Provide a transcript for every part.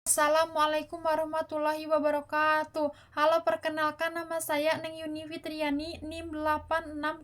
Assalamualaikum warahmatullahi wabarakatuh. Halo, perkenalkan nama saya Neng Yuni Fitriani, NIM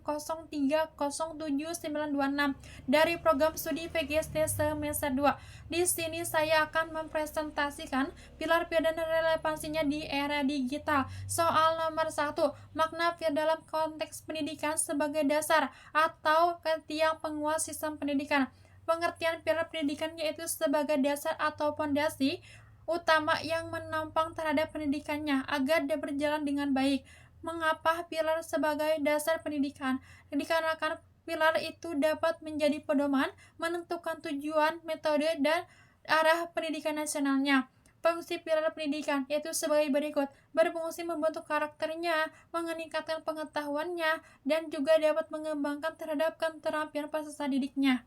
8603079926 dari program studi VGSD semester 2. Di sini saya akan mempresentasikan pilar-pilar dan relevansinya di era digital. Soal nomor 1, makna pilar dalam konteks pendidikan sebagai dasar atau tiang penguat sistem pendidikan. Pengertian pilar pendidikan yaitu sebagai dasar atau fondasi utama yang menopang terhadap pendidikannya agar dia berjalan dengan baik. Mengapa pilar sebagai dasar pendidikan? Dikarenakan pilar itu dapat menjadi pedoman, menentukan tujuan, metode, dan arah pendidikan nasionalnya. Fungsi pilar pendidikan yaitu sebagai berikut: berfungsi membentuk karakternya, meningkatkan pengetahuannya, dan juga dapat mengembangkan terhadap keterampilan peserta didiknya.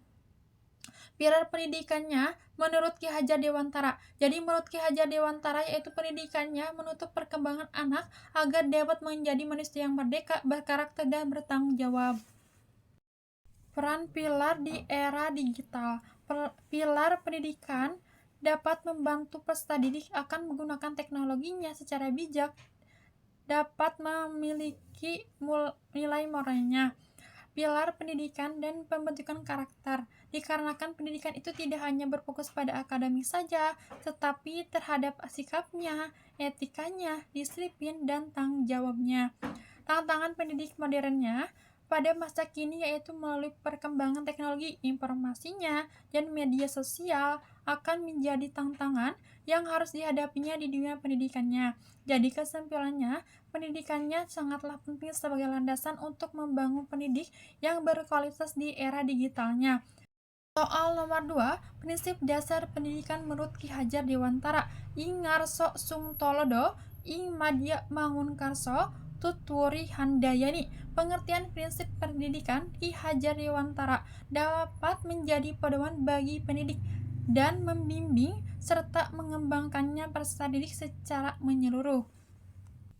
Pilar pendidikannya menurut Ki Hajar Dewantara. Jadi menurut Ki Hajar Dewantara yaitu pendidikannya menutup perkembangan anak agar dapat menjadi manusia yang merdeka, berkarakter, dan bertanggung jawab. Peran pilar di era digital. Pilar pendidikan dapat membantu peserta didik akan menggunakan teknologinya secara bijak, dapat memiliki nilai moralnya. Pilar pendidikan dan pembentukan karakter. Dikarenakan pendidikan itu tidak hanya berfokus pada akademik saja, tetapi terhadap sikapnya, etikanya, disiplin, dan tanggung jawabnya. Tantangan pendidik modernnya pada masa kini yaitu melalui perkembangan teknologi informasinya dan media sosial akan menjadi tantangan yang harus dihadapinya di dunia pendidikannya. Jadi kesimpulannya, pendidikannya sangatlah penting sebagai landasan untuk membangun pendidik yang berkualitas di era digitalnya. Soal nomor 2, prinsip dasar pendidikan menurut Ki Hajar Dewantara. Ing ngarso sung tolodo, ing madya mangunkarso, tuturi handayani. Pengertian prinsip pendidikan Ki Hajar Dewantara dapat menjadi pedoman bagi pendidik dan membimbing serta mengembangkannya peserta didik secara menyeluruh.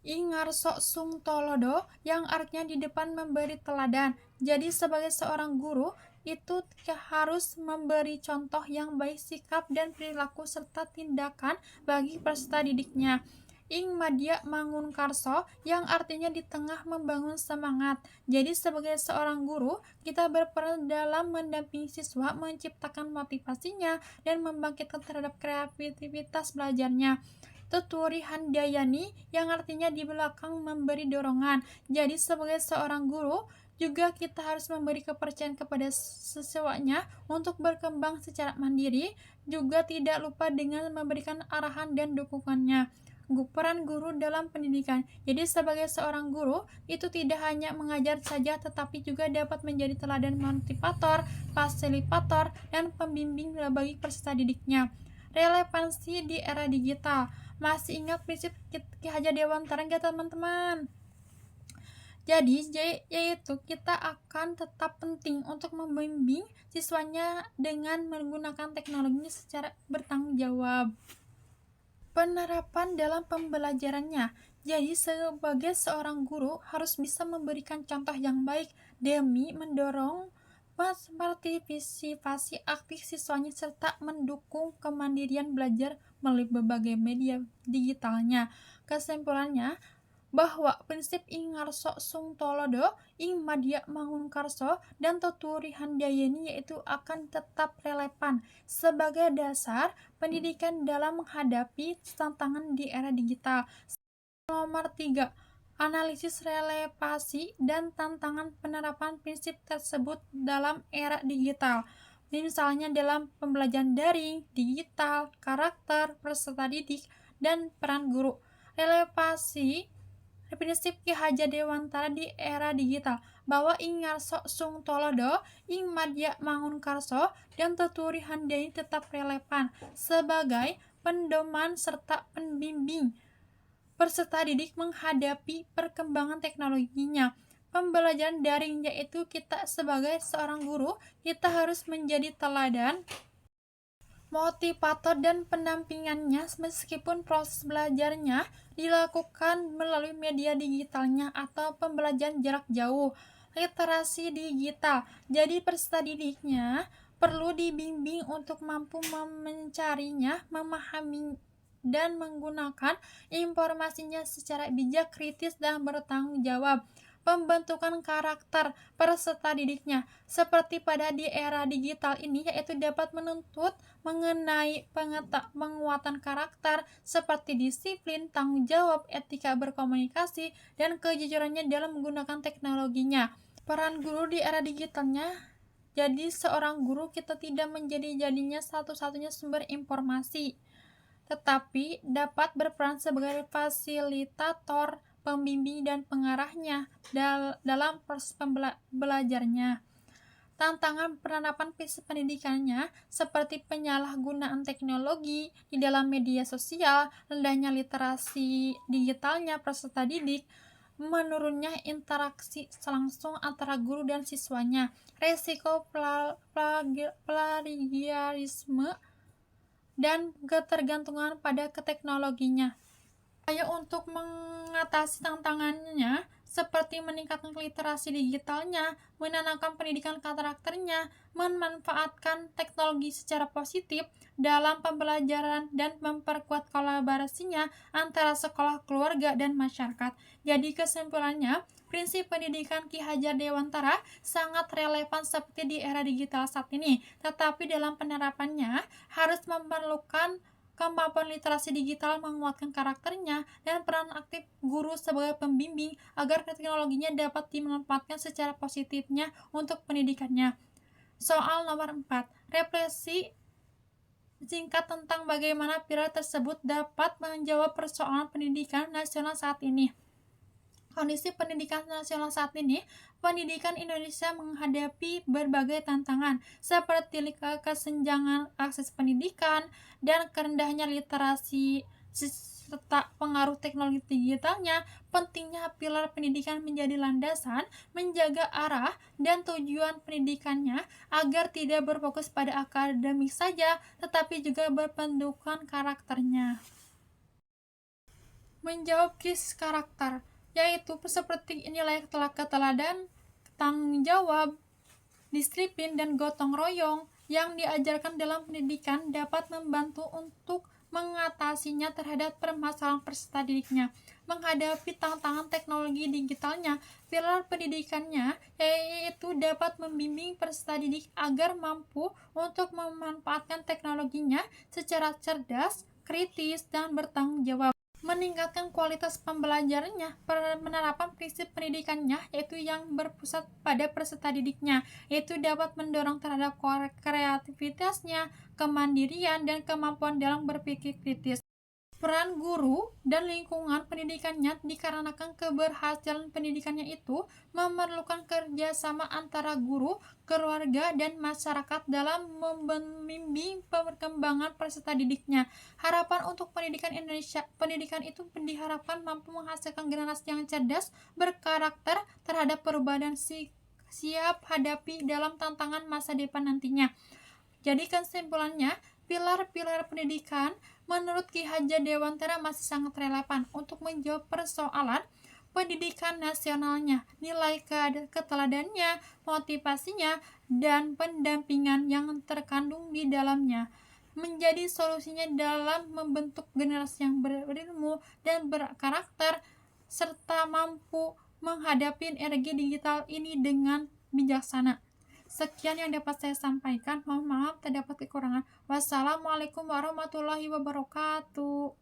Ingarso sung tolodo yang artinya di depan memberi teladan. Jadi sebagai seorang guru itu harus memberi contoh yang baik sikap dan perilaku serta tindakan bagi peserta didiknya. Ing madya mangun karso yang artinya di tengah membangun semangat. Jadi sebagai seorang guru kita berperan dalam mendampingi siswa menciptakan motivasinya dan membangkitkan terhadap kreativitas belajarnya. Tuturi handayani yang artinya di belakang memberi dorongan. Jadi sebagai seorang guru juga kita harus memberi kepercayaan kepada siswanya untuk berkembang secara mandiri, juga tidak lupa dengan memberikan arahan dan dukungannya. Peran guru dalam pendidikan. Jadi sebagai seorang guru itu tidak hanya mengajar saja tetapi juga dapat menjadi teladan motivator, fasilitator, dan pembimbing bagi peserta didiknya. Relevansi di era digital. Masih ingat prinsip Ki Hajar Dewantara nggak teman-teman? Jadi yaitu kita akan tetap penting untuk membimbing siswanya dengan menggunakan teknologi secara bertanggung jawab. Penerapan dalam pembelajarannya. Jadi sebagai seorang guru harus bisa memberikan contoh yang baik demi mendorong partisipasi aktif siswanya serta mendukung kemandirian belajar melalui berbagai media digitalnya. Kesimpulannya, bahwa prinsip ing ngarso sung tolodo, ing madya mangun karso, dan tuturi handayani yaitu akan tetap relevan sebagai dasar pendidikan dalam menghadapi tantangan di era digital. Nomor 3, analisis relevansi dan tantangan penerapan prinsip tersebut dalam era digital. Misalnya dalam pembelajaran daring, digital, karakter, peserta didik, dan peran guru. Relevansi prinsip Ki Hajar Dewantara di era digital bahwa ing ngarso sung tolodo, ing madya mangun karso, dan tuturi handayani tetap relevan sebagai pendoman serta pembimbing peserta didik menghadapi perkembangan teknologinya. Pembelajaran daring yaitu kita sebagai seorang guru kita harus menjadi teladan, motivator, dan pendampingannya meskipun proses belajarnya dilakukan melalui media digitalnya atau pembelajaran jarak jauh. Literasi digital. Jadi peserta didiknya perlu dibimbing untuk mampu mencarinya, memahami dan menggunakan informasinya secara bijak, kritis, dan bertanggung jawab. Pembentukan karakter peserta didiknya, seperti pada di era digital ini, yaitu dapat menuntut mengenai penguatan karakter seperti disiplin, tanggung jawab, etika berkomunikasi, dan kejujurannya dalam menggunakan teknologinya. Peran guru di era digitalnya, jadi seorang guru kita tidak jadinya satu-satunya sumber informasi, tetapi dapat berperan sebagai fasilitator, pembimbing, dan pengarahnya dalam proses belajarnya. Tantangan penerapan prinsip pendidikannya seperti penyalahgunaan teknologi di dalam media sosial, rendahnya literasi digitalnya peserta didik, menurunnya interaksi langsung antara guru dan siswanya, resiko plagiarisme, dan ketergantungan pada teknologinya. Upaya untuk mengatasi tantangannya seperti meningkatkan literasi digitalnya, menanamkan pendidikan karakternya, memanfaatkan teknologi secara positif dalam pembelajaran, dan memperkuat kolaborasinya antara sekolah, keluarga, dan masyarakat. Jadi kesimpulannya, prinsip pendidikan Ki Hajar Dewantara sangat relevan seperti di era digital saat ini, tetapi dalam penerapannya harus memerlukan kemampuan literasi digital, menguatkan karakternya, dan peran aktif guru sebagai pembimbing agar teknologinya dapat dimanfaatkan secara positifnya untuk pendidikannya. Soal nomor 4, refleksi singkat tentang bagaimana pilar tersebut dapat menjawab persoalan pendidikan nasional saat ini. Kondisi pendidikan nasional saat ini, pendidikan Indonesia menghadapi berbagai tantangan seperti kesenjangan akses pendidikan dan rendahnya literasi serta pengaruh teknologi digitalnya. Pentingnya pilar pendidikan menjadi landasan menjaga arah dan tujuan pendidikannya agar tidak berfokus pada akademik saja, tetapi juga berpendudukan karakternya. Menjawab krisis karakter, yaitu seperti nilai keteladan, tanggung jawab, disiplin, dan gotong royong yang diajarkan dalam pendidikan dapat membantu untuk mengatasinya terhadap permasalahan peserta didiknya. Menghadapi tantangan teknologi digitalnya, pilar pendidikannya yaitu dapat membimbing peserta didik agar mampu untuk memanfaatkan teknologinya secara cerdas, kritis, dan bertanggung jawab. Meningkatkan kualitas pembelajarannya, penerapan prinsip pendidikannya yaitu yang berpusat pada peserta didiknya, yaitu dapat mendorong terhadap kreativitasnya, kemandirian, dan kemampuan dalam berpikir kritis. Peran guru dan lingkungan pendidikannya, dikarenakan keberhasilan pendidikannya itu memerlukan kerjasama antara guru, keluarga, dan masyarakat dalam membimbing perkembangan peserta didiknya. Harapan untuk pendidikan Indonesia, pendidikan itu diharapkan mampu menghasilkan generasi yang cerdas, berkarakter terhadap perubahan, dan siap hadapi dalam tantangan masa depan nantinya. Jadi kesimpulannya, pilar-pilar pendidikan menurut Ki Hajar Dewantara masih sangat relevan untuk menjawab persoalan pendidikan nasionalnya, nilai keteladannya, motivasinya, dan pendampingan yang terkandung di dalamnya menjadi solusinya dalam membentuk generasi yang berilmu dan berkarakter serta mampu menghadapi energi digital ini dengan bijaksana. Sekian yang dapat saya sampaikan. Mohon maaf terdapat kekurangan. Wassalamualaikum warahmatullahi wabarakatuh.